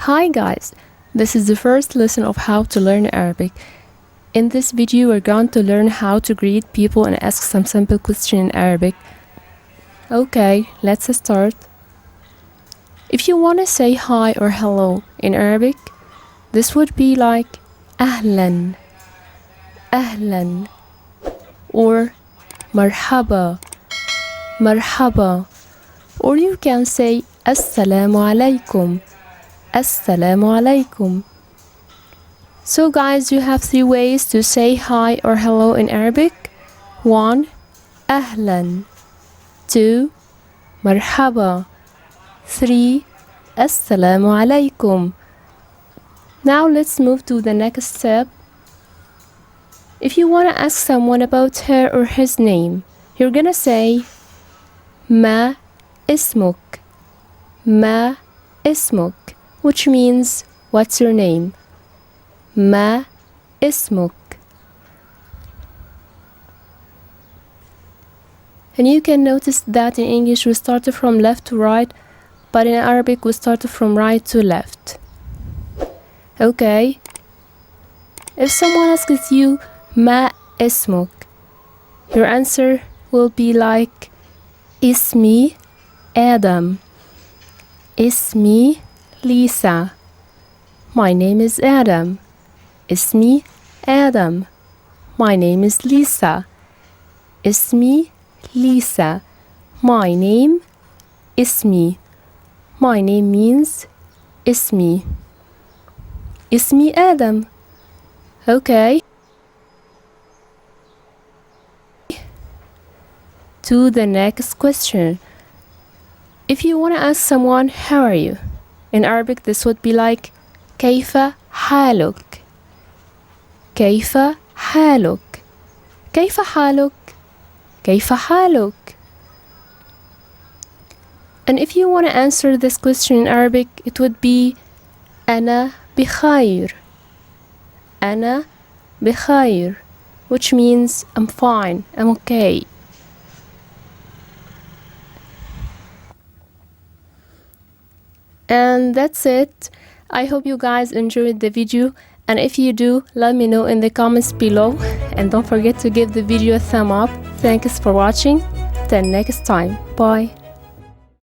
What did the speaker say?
Hi guys, this is the first lesson of how to learn Arabic. In this video we're going to learn how to greet people and ask some simple questions in Arabic. Okay, let's start. If you want to say hi or hello in Arabic, this would be like أهلا أهلا or مرحبا مرحبا, or you can say السلام عليكم Assalamu alaikum. So guys, you have 3 ways to say hi or hello in Arabic. 1. Ahlan. 2. Marhaba. 3. Assalamu alaikum. Now let's move to the next step. If you want to ask someone about her or his name, you're gonna say Ma ismuk. Ma ismuk, which means what's your name? Ma ismuk. And you can notice that in English we started from left to right, but in Arabic we started from right to left. Okay. If someone asks you Ma ismuk, your answer will be like Ismi Adam. Ismi Lisa. My name is Adam. Ismi Adam. My name is Lisa. Ismi Lisa. My name Ismi. My name means Ismi. Ismi Adam. Okay. To the next question. If you want to ask someone, how are you? In Arabic, this would be like كيف حالك? كيف حالك? كيف حالك? كيف حالك? And if you want to answer this question in Arabic, it would be أنا بخير. أنا بخير, which means I'm fine, I'm okay. And that's it. I hope you guys enjoyed the video, and if you do, let me know in the comments below, and don't forget to give the video a thumb up. Thanks for watching. Till next time, bye.